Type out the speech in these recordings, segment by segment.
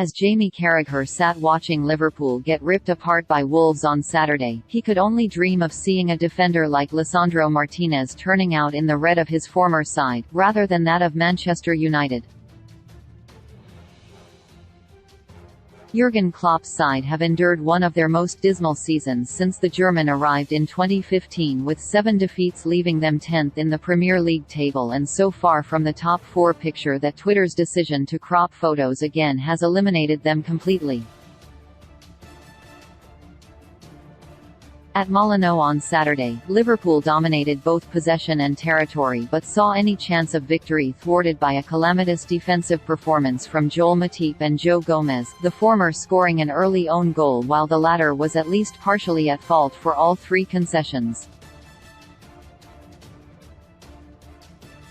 As Jamie Carragher sat watching Liverpool get ripped apart by Wolves on Saturday, he could only dream of seeing a defender like Lisandro Martinez turning out in the red of his former side, rather than that of Manchester United. Jurgen Klopp's side have endured one of their most dismal seasons since the German arrived in 2015, with 7 defeats leaving them 10th in the Premier League table and so far from the top 4 picture that Twitter's decision to crop photos again has eliminated them completely. At Molineux on Saturday, Liverpool dominated both possession and territory but saw any chance of victory thwarted by a calamitous defensive performance from Joel Matip and Joe Gomez, the former scoring an early own goal while the latter was at least partially at fault for all 3 concessions.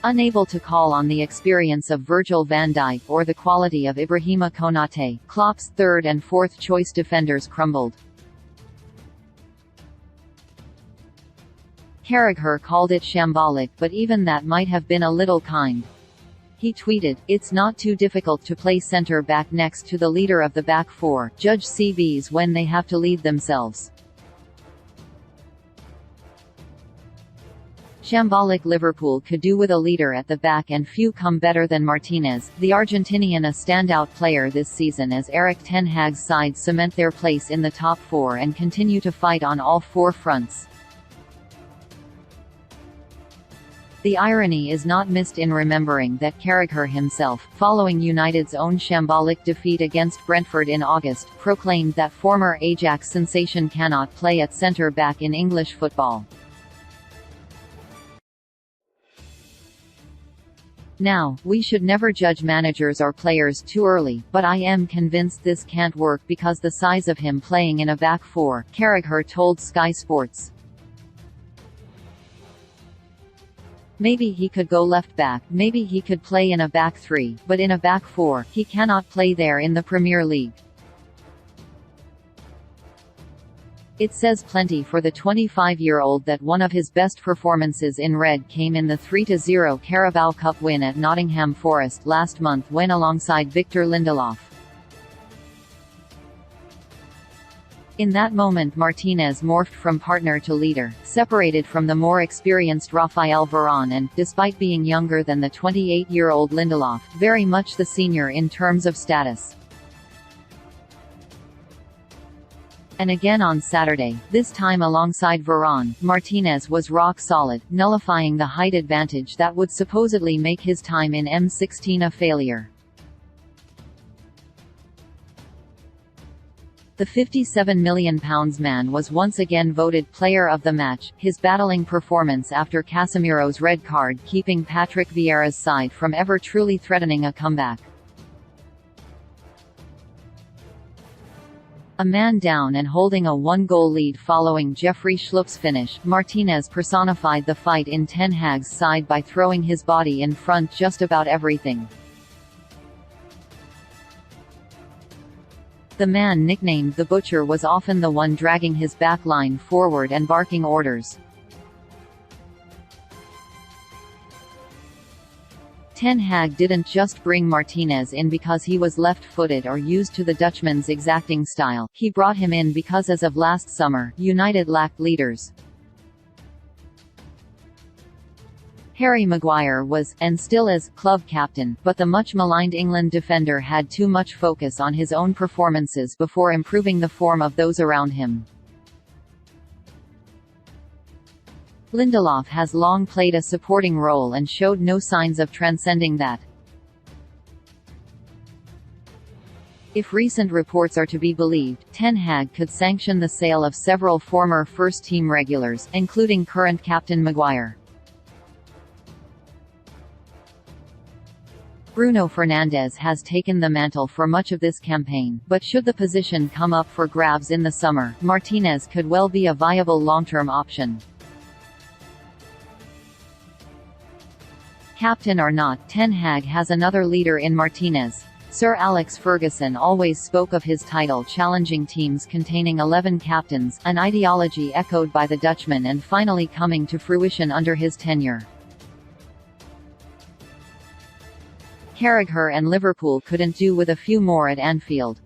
Unable to call on the experience of Virgil van Dijk or the quality of Ibrahima Konate, Klopp's third and fourth choice defenders crumbled. Carragher called it shambolic, but even that might have been a little kind. He tweeted, "It's not too difficult to play centre-back next to the leader of the back four, judge CBs when they have to lead themselves." Shambolic. Liverpool could do with a leader at the back and few come better than Martinez, the Argentinian, a standout player this season as Erik ten Hag's side cement their place in the top 4 and continue to fight on all 4 fronts. The irony is not missed in remembering that Carragher himself, following United's own shambolic defeat against Brentford in August, proclaimed that former Ajax sensation cannot play at centre-back in English football. Now, we should never judge managers or players too early, but I am convinced this can't work because the size of him playing in a back four, Carragher told Sky Sports. Maybe he could go left back, maybe he could play in a back 3, but in a back 4, he cannot play there in the Premier League. It says plenty for the 25-year-old that one of his best performances in red came in the 3-0 Carabao Cup win at Nottingham Forest last month when alongside Victor Lindelof. In that moment Martinez morphed from partner to leader, separated from the more experienced Raphael Varane and, despite being younger than the 28-year-old Lindelof, very much the senior in terms of status. And again on Saturday, this time alongside Varane, Martinez was rock solid, nullifying the height advantage that would supposedly make his time in M16 a failure. The £57 million man was once again voted Player of the Match, his battling performance after Casemiro's red card keeping Patrick Vieira's side from ever truly threatening a comeback. A man down and holding a 1-goal lead following Jeffrey Schlupp's finish, Martinez personified the fight in Ten Hag's side by throwing his body in front just about everything. The man nicknamed the Butcher was often the one dragging his back line forward and barking orders. Ten Hag didn't just bring Martinez in because he was left-footed or used to the Dutchman's exacting style, he brought him in because as of last summer, United lacked leaders. Harry Maguire was, and still is, club captain, but the much-maligned England defender had too much focus on his own performances before improving the form of those around him. Lindelof has long played a supporting role and showed no signs of transcending that. If recent reports are to be believed, Ten Hag could sanction the sale of several former first-team regulars, including current captain Maguire. Bruno Fernandes has taken the mantle for much of this campaign, but should the position come up for grabs in the summer, Martinez could well be a viable long-term option. Captain or not, Ten Hag has another leader in Martinez. Sir Alex Ferguson always spoke of his title challenging teams containing 11 captains, an ideology echoed by the Dutchman and finally coming to fruition under his tenure. Carragher and Liverpool couldn't do with a few more at Anfield.